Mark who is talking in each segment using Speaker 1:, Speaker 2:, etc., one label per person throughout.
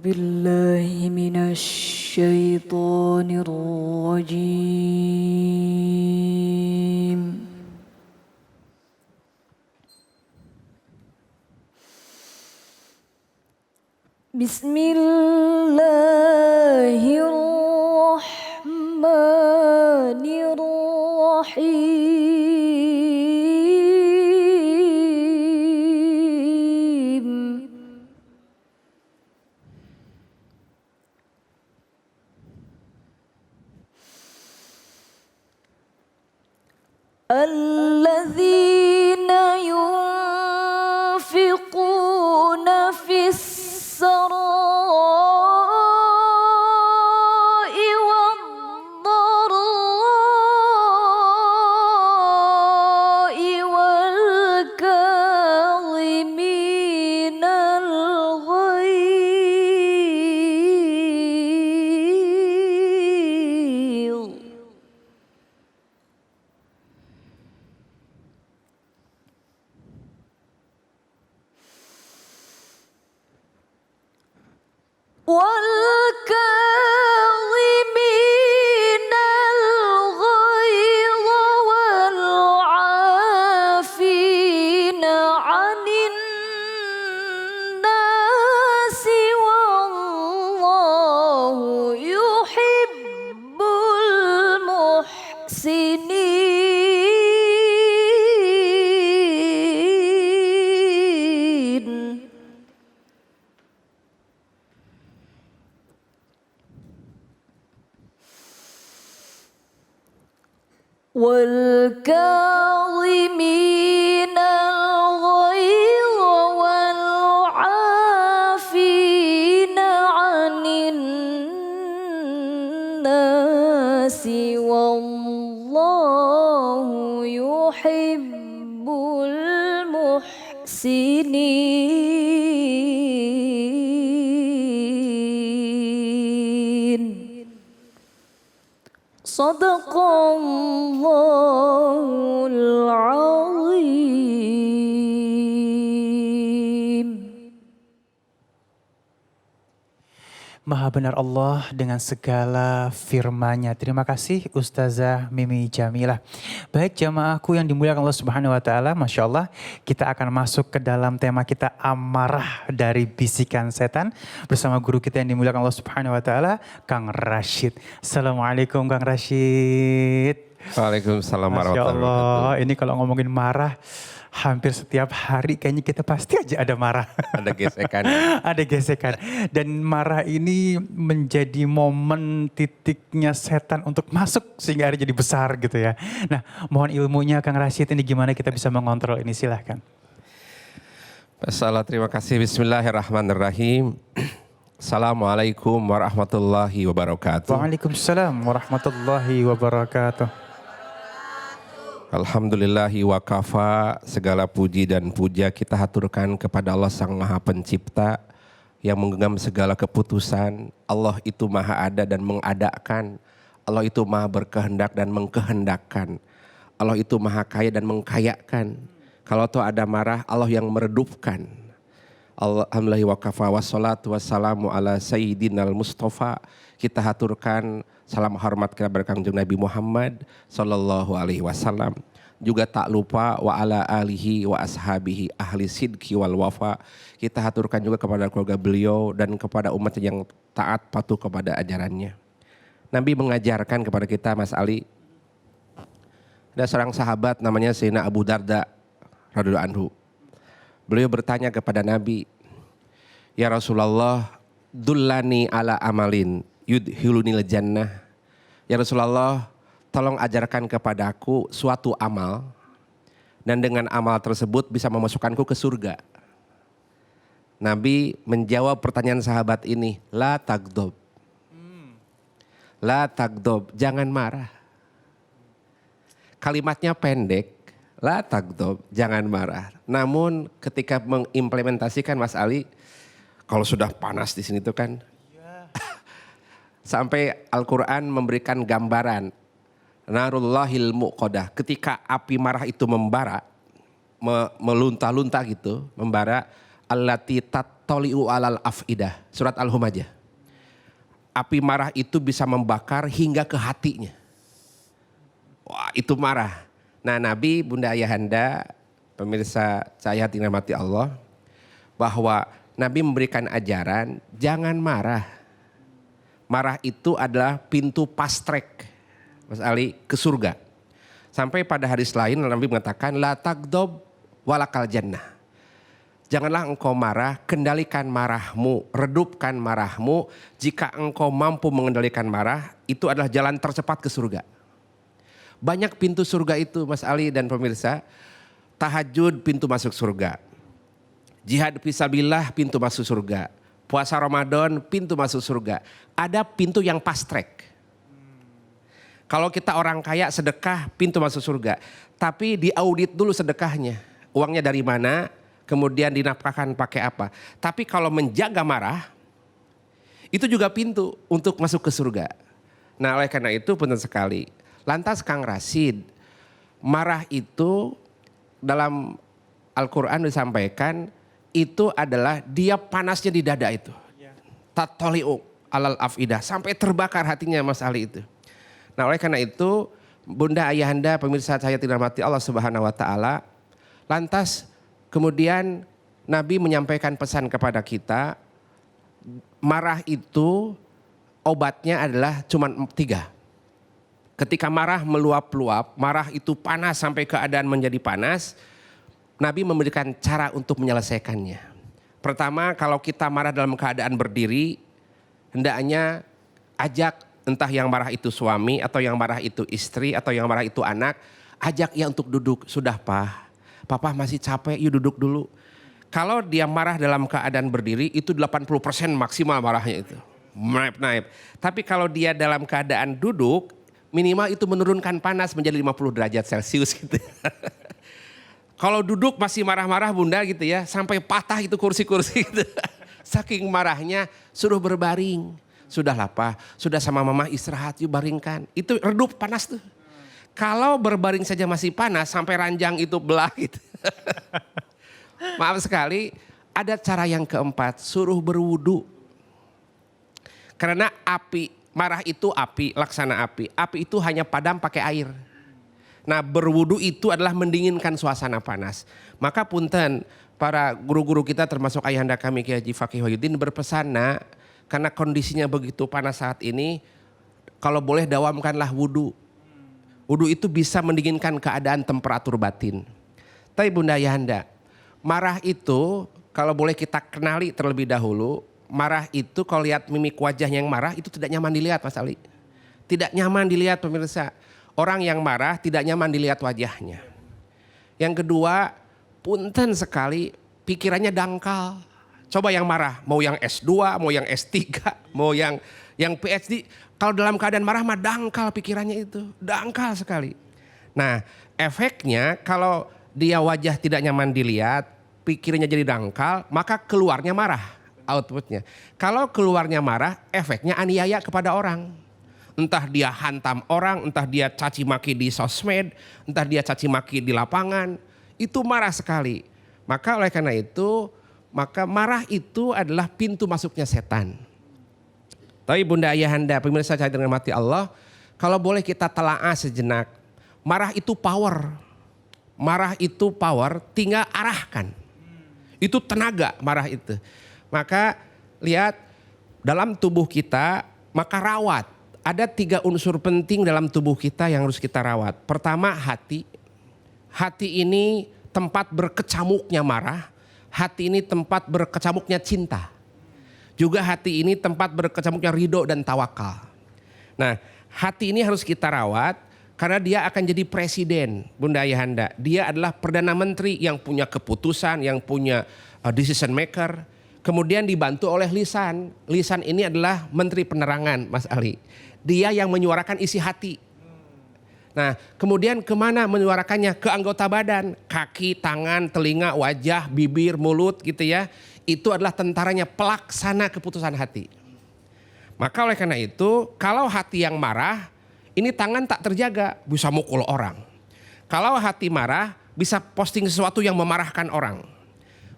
Speaker 1: بالله من الشيطان الرجيم بسم الله الرحمن الرحيم الذين ينفقون في السراء والضراء والكاظمين الغيظ والكاظمين الغيظ والعافين عن الناس والله يحب المحسنين والكاظمين الغيظ والعافين عن الناس والله يحب المحسنين صدق الله العظيم.
Speaker 2: Maha benar Allah dengan segala firman-Nya. Terima kasih Ustazah Mimi Jamilah. Baik jamaahku yang dimuliakan Allah Subhanahu wa taala, Masya Allah, kita akan masuk ke dalam tema kita amarah dari bisikan setan bersama guru kita yang dimuliakan Allah Subhanahu wa taala, Kang Rashid. Assalamualaikum Kang Rashid.
Speaker 3: Waalaikumsalam
Speaker 2: Masya
Speaker 3: warahmatullahi
Speaker 2: Allah,
Speaker 3: wabarakatuh.
Speaker 2: ini kalau ngomongin marah, hampir setiap hari kayaknya kita pasti aja ada marah.
Speaker 3: Ada gesekan.
Speaker 2: Ada gesekan. Dan marah ini menjadi momen titiknya setan untuk masuk sehingga hari jadi besar gitu ya. Nah, mohon ilmunya Kang Rashid, ini gimana kita bisa mengontrol ini, silahkan.
Speaker 3: Terima kasih. Bismillahirrahmanirrahim. Assalamualaikum warahmatullahi wabarakatuh.
Speaker 2: Waalaikumsalam warahmatullahi wabarakatuh.
Speaker 3: Alhamdulillahi wa kafa, segala puji dan puja kita haturkan kepada Allah Sang Maha Pencipta yang menggenggam segala keputusan. Allah itu maha ada dan mengadakan. Allah itu maha berkehendak dan mengkehendakkan. Allah itu maha kaya dan mengkayakan. Kalau tuh ada marah, Allah yang meredupkan. Alhamdulillah wa kafa wassalatu wassalamu ala sayyidinal mustafa. Kita haturkan salam hormat kepada Kangjeng Nabi Muhammad sallallahu alaihi wasallam. Juga tak lupa wa ala alihi wa ashabihi ahli sidqi wal wafa. Kita haturkan juga kepada keluarga beliau dan kepada umat yang taat patuh kepada ajarannya. Nabi mengajarkan kepada kita, Mas Ali, ada seorang sahabat namanya Sayyidina Abu Darda radhiyallahu anhu. Beliau bertanya kepada Nabi, "Ya Rasulullah, dullani ala amalin yudhilunil jannah." Ya Rasulullah, tolong ajarkan kepadaku suatu amal dan dengan amal tersebut bisa memasukkanku ke surga. Nabi menjawab pertanyaan sahabat ini, la tagdob. La tagdob, jangan marah. Kalimatnya pendek, la tagdob, jangan marah. Namun ketika mengimplementasikan, Mas Ali, kalau sudah panas di sini tuh kan, sampai Al-Quran memberikan gambaran narullahil muqadah, ketika api marah itu membara, melunta-lunta gitu, membara, allati tattoli'u alal afidah. Surat Al-Humajah. Api marah itu bisa membakar hingga ke hatinya. Wah, itu marah. Nah, Nabi, Bunda Ayahanda, pemirsa saya dirahmati Allah, bahwa Nabi memberikan ajaran jangan marah. Marah itu adalah pintu fast track, Mas Ali, ke surga. Sampai pada hadis lain Nabi mengatakan la tagdob walakal jannah. Janganlah engkau marah, kendalikan marahmu, redupkan marahmu. Jika engkau mampu mengendalikan marah, itu adalah jalan tercepat ke surga. Banyak pintu surga itu, Mas Ali dan pemirsa. Tahajud pintu masuk surga. Jihad fisabilillah pintu masuk surga. Puasa Ramadan pintu masuk surga. Ada pintu yang fast track. Kalau kita orang kaya sedekah pintu masuk surga. Tapi diaudit dulu sedekahnya. Uangnya dari mana? Kemudian dinafkahkan pakai apa. Tapi kalau menjaga marah, itu juga pintu untuk masuk ke surga. Nah, oleh karena itu penting sekali. Lantas Kang Rashid, marah itu dalam Al-Quran disampaikan itu adalah dia panasnya di dada itu. Tattoli'u alal afidah, sampai terbakar hatinya Mas Ali itu. Nah, oleh karena itu Bunda Ayahanda pemirsa saya dirahmati Allah Subhanahu wa taala, lantas kemudian Nabi menyampaikan pesan kepada kita, marah itu obatnya adalah cuma 3. Ketika marah meluap-luap, marah itu panas sampai keadaan menjadi panas, Nabi memberikan cara untuk menyelesaikannya. Pertama, kalau kita marah dalam keadaan berdiri, hendaknya ajak entah yang marah itu suami atau yang marah itu istri atau yang marah itu anak, ajak ia untuk duduk. Sudah Papa masih capek, yuk duduk dulu. Kalau dia marah dalam keadaan berdiri itu 80% maksimal marahnya itu. Naip. Tapi kalau dia dalam keadaan duduk, minimal itu menurunkan panas menjadi 50 derajat Celcius gitu. Kalau duduk masih marah-marah Bunda gitu ya, sampai patah itu kursi-kursi gitu. Saking marahnya suruh berbaring. Sudahlah sudah sama mama istirahat yuk baringkan. Itu redup panas tuh. Kalau berbaring saja masih panas sampai ranjang itu belah gitu. Maaf sekali, ada cara yang keempat, suruh berwudu. Karena marah itu api, laksana api. Api itu hanya padam pakai air. Nah, berwudu itu adalah mendinginkan suasana panas. Maka punten para guru-guru kita termasuk ayahanda kami Kiai Haji Fakih Wahyudin berpesan, nak, karena kondisinya begitu panas saat ini, kalau boleh dawamkanlah wudu. Wudu itu bisa mendinginkan keadaan temperatur batin. Tapi Bunda Ayahanda, marah itu kalau boleh kita kenali terlebih dahulu, marah itu kalau lihat mimik wajah yang marah itu tidak nyaman dilihat Mas Ali. Tidak nyaman dilihat pemirsa. Orang yang marah tidak nyaman dilihat wajahnya. Yang kedua, punten sekali pikirannya dangkal. Coba yang marah, mau yang S2, mau yang S3, mau yang PhD. Kalau dalam keadaan marah mah dangkal pikirannya itu. Dangkal sekali. Nah, efeknya kalau dia wajah tidak nyaman dilihat, pikirannya jadi dangkal, maka keluarnya marah outputnya. Kalau keluarnya marah, efeknya aniaya kepada orang. Entah dia hantam orang, entah dia caci maki di sosmed, entah dia caci maki di lapangan. Itu marah sekali. Maka oleh karena itu, maka marah itu adalah pintu masuknya setan. Tapi Bunda Ayahanda, pemirsa saya dirahmati Allah, kalau boleh kita telaah sejenak, marah itu power. Marah itu power, tinggal arahkan. Itu tenaga marah itu. Maka lihat dalam tubuh kita, maka rawat. Ada 3 unsur penting dalam tubuh kita yang harus kita rawat. Pertama hati. Hati ini tempat berkecamuknya marah. Hati ini tempat berkecamuknya cinta. Juga hati ini tempat berkecamuknya ridho dan tawakal. Nah, hati ini harus kita rawat karena dia akan jadi presiden, Bunda Ayahanda. Dia adalah Perdana Menteri yang punya keputusan, yang punya decision maker. Kemudian dibantu oleh lisan. Lisan ini adalah Menteri Penerangan, Mas Ali. Dia yang menyuarakan isi hati. Nah, kemudian kemana menyuarakannya? Ke anggota badan, kaki, tangan, telinga, wajah, bibir, mulut gitu ya. Itu adalah tentaranya pelaksana keputusan hati. Maka oleh karena itu, kalau hati yang marah, ini tangan tak terjaga, bisa mukul orang. Kalau hati marah, bisa posting sesuatu yang memarahkan orang.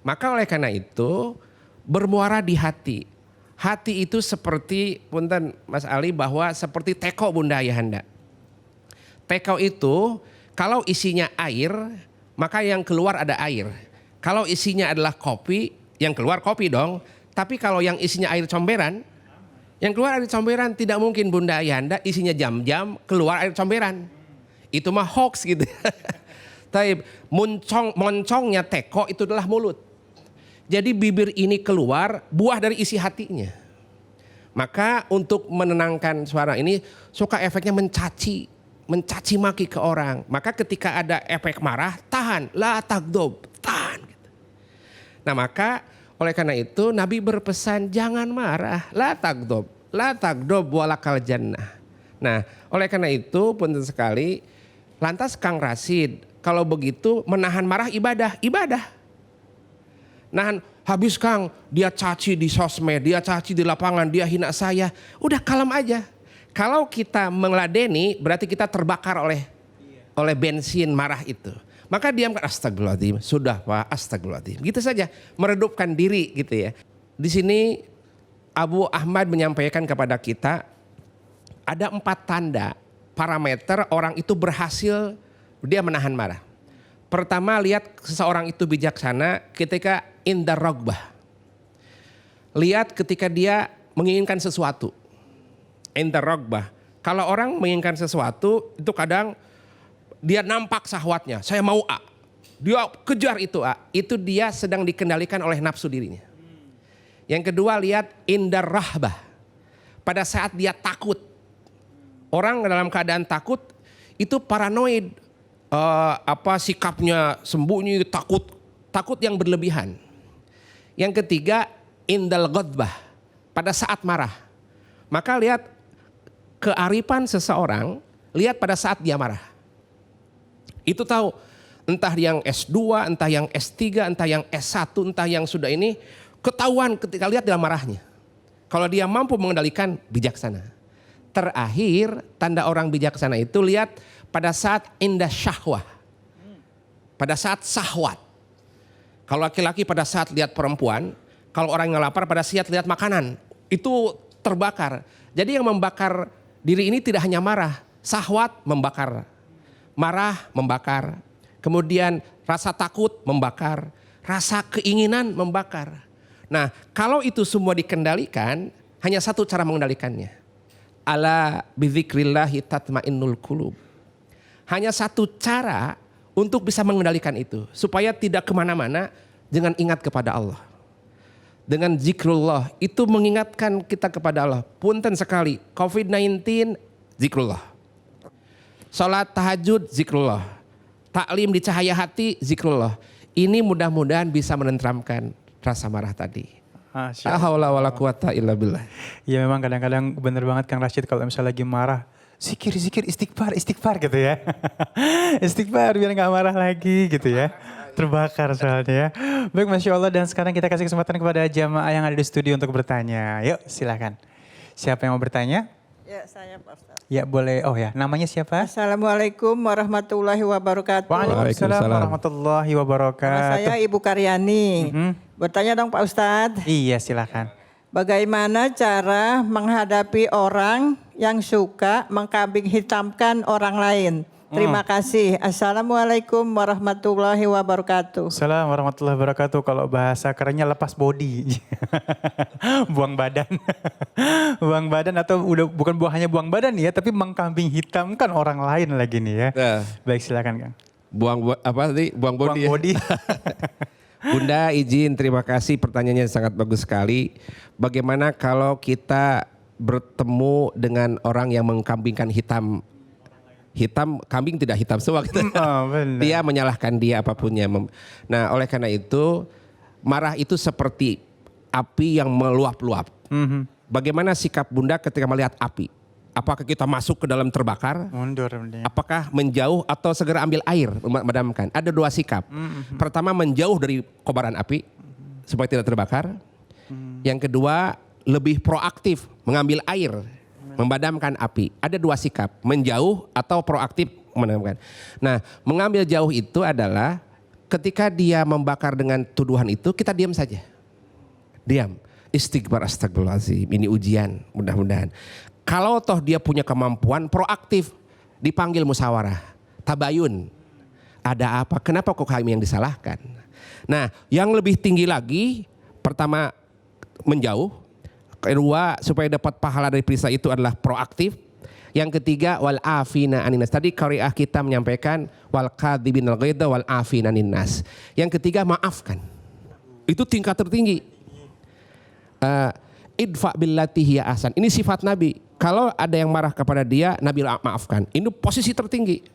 Speaker 3: Maka oleh karena itu, bermuara di hati. Hati itu seperti, punten Mas Ali, bahwa seperti teko Bunda Ayahanda. Teko itu kalau isinya air, maka yang keluar ada air. Kalau isinya adalah kopi, yang keluar kopi dong. Tapi kalau yang isinya air comberan, yang keluar air comberan, tidak mungkin Bunda Ayahanda isinya jam-jam keluar air comberan. Itu mah hoax gitu. Tapi moncongnya teko itu adalah mulut. Jadi bibir ini keluar buah dari isi hatinya. Maka untuk menenangkan suara ini suka efeknya mencaci maki ke orang. Maka ketika ada efek marah, tahan, la tagdob, tahan. Nah maka oleh karena itu Nabi berpesan jangan marah, la tagdob walakal jannah. Nah oleh karena itu penting sekali, lantas Kang Rashid, kalau begitu menahan marah ibadah. Nahan, habis Kang, dia caci di sosmed, dia caci di lapangan, dia hina saya, udah kalem aja. Kalau kita meladeni berarti kita terbakar oleh bensin marah itu. Maka diamkan, astagfirullahaladzim, sudah Pak, astagfirullahaladzim. Gitu saja, meredupkan diri gitu ya. Di sini Abu Ahmad menyampaikan kepada kita ada 4 tanda parameter orang itu berhasil dia menahan marah. Pertama, lihat seseorang itu bijaksana ketika indar rogbah. Lihat ketika dia menginginkan sesuatu. Indar rogbah. Kalau orang menginginkan sesuatu itu kadang dia nampak syahwatnya. Saya mau A. Dia kejar itu A. Itu dia sedang dikendalikan oleh nafsu dirinya. Yang kedua, lihat indar rahbah. Pada saat dia takut. Orang dalam keadaan takut itu paranoid. Sikapnya sembunyi, takut yang berlebihan. Yang ketiga, indal ghadbah. Pada saat marah. Maka lihat kearifan seseorang, lihat pada saat dia marah. Itu tahu, entah yang S2, entah yang S3, entah yang S1, entah yang sudah ini, ketahuan ketika lihat dalam marahnya. Kalau dia mampu mengendalikan, bijaksana. Terakhir, tanda orang bijaksana itu lihat pada saat indah syahwah. Pada saat syahwat. Kalau laki-laki pada saat lihat perempuan, kalau orang yang lapar pada saat lihat makanan, itu terbakar. Jadi yang membakar diri ini tidak hanya marah, syahwat membakar. Marah membakar, kemudian rasa takut membakar, rasa keinginan membakar. Nah kalau itu semua dikendalikan, hanya satu cara mengendalikannya. Ala bidzikrillahi tatmainnul qulub. Hanya satu cara untuk bisa mengendalikan itu. Supaya tidak kemana-mana, dengan ingat kepada Allah. Dengan zikrullah, itu mengingatkan kita kepada Allah. Punten sekali, COVID-19 zikrullah. Salat tahajud zikrullah. Taklim di cahaya hati zikrullah. Ini mudah-mudahan bisa menenteramkan rasa marah tadi. La haula wala quwata illa billah.
Speaker 2: Ya memang kadang-kadang benar banget Kang Rashid kalau misalnya lagi marah. Zikir, istighfar gitu ya. Istighfar biar gak marah lagi gitu ya. Terbakar soalnya ya. Baik Masya Allah, dan sekarang kita kasih kesempatan kepada jamaah yang ada di studio untuk bertanya. Yuk silakan. Siapa yang mau bertanya?
Speaker 4: Ya, saya Pak Ustaz.
Speaker 2: Ya boleh, oh ya namanya siapa?
Speaker 4: Assalamualaikum warahmatullahi wabarakatuh.
Speaker 2: Waalaikumsalam warahmatullahi
Speaker 4: Nama
Speaker 2: wabarakatuh.
Speaker 4: saya Ibu Karyani. Bertanya dong Pak Ustadz.
Speaker 2: Iya silakan.
Speaker 4: Bagaimana cara menghadapi orang yang suka mengkambing hitamkan orang lain? Terima kasih. Assalamualaikum warahmatullahi wabarakatuh.
Speaker 2: Assalamualaikum warahmatullahi wabarakatuh. Kalau bahasa kerennya lepas body. Buang badan. Buang badan atau udah bukan hanya buang badan ya, tapi mengkambing hitamkan orang lain lagi nih ya.
Speaker 3: Nah.
Speaker 2: Baik silakan Kang.
Speaker 3: Buang body.
Speaker 2: Buang
Speaker 3: Ya?
Speaker 2: body.
Speaker 3: Bunda izin, terima kasih, pertanyaannya sangat bagus sekali. Bagaimana kalau kita bertemu dengan orang yang mengkambingkan hitam, kambing tidak hitam semua gitu. Dia menyalahkan dia apapunnya. Nah oleh karena itu, marah itu seperti api yang meluap-luap. Bagaimana sikap Bunda ketika melihat api? Apakah kita masuk ke dalam terbakar?
Speaker 2: Mundur.
Speaker 3: Apakah menjauh atau segera ambil air memadamkan? Ada 2 sikap. Pertama, menjauh dari kobaran api supaya tidak terbakar. Yang kedua, lebih proaktif mengambil air memadamkan api. Ada 2 sikap, menjauh atau proaktif memadamkan. Nah, mengambil jauh itu adalah ketika dia membakar dengan tuduhan itu, kita diam saja. diam. Istighfar, astagfirullahaladzim. Ini ujian, mudah-mudahan. Kalau toh dia punya kemampuan proaktif, dipanggil musyawarah, tabayun. Ada apa? Kenapa kok kami yang disalahkan? Nah, yang lebih tinggi lagi, pertama menjauh, kedua supaya dapat pahala dari perisa itu adalah proaktif. Yang ketiga wal afina aninas. Tadi qari'ah kita menyampaikan wal kadzibinal ghaidha wal afina aninnas. Yang ketiga maafkan. Itu tingkat tertinggi. Idfa billati hiya ahsan. Ini sifat Nabi. Kalau ada yang marah kepada dia, Nabi maafkan. Ini posisi tertinggi.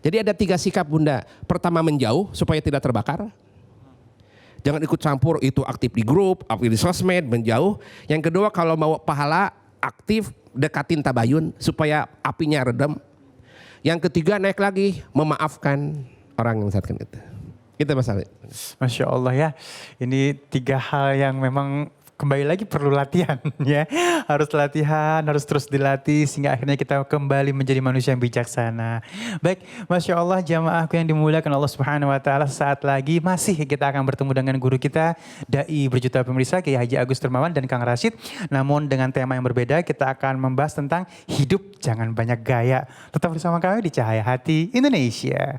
Speaker 3: Jadi ada 3 sikap bunda. Pertama menjauh supaya tidak terbakar. Jangan ikut campur, itu aktif di grup, aktif di sosmed, menjauh. Yang kedua kalau mau pahala, aktif dekatin tabayun supaya apinya redam. Yang ketiga naik lagi, memaafkan orang yang mensesatkan itu. Itu masalah.
Speaker 2: Masya Allah ya, ini 3 hal yang memang kembali lagi perlu latihan ya. Harus latihan, harus terus dilatih sehingga akhirnya kita kembali menjadi manusia yang bijaksana. Baik, Masya Allah jamaahku yang dimuliakan Allah Subhanahu Wa Taala, saat lagi masih kita akan bertemu dengan guru kita, Dai berjuta pemirsa, Kiai Haji Agus Dermawan dan Kang Rashid. Namun dengan tema yang berbeda, kita akan membahas tentang hidup jangan banyak gaya. Tetap bersama kami di Cahaya Hati Indonesia.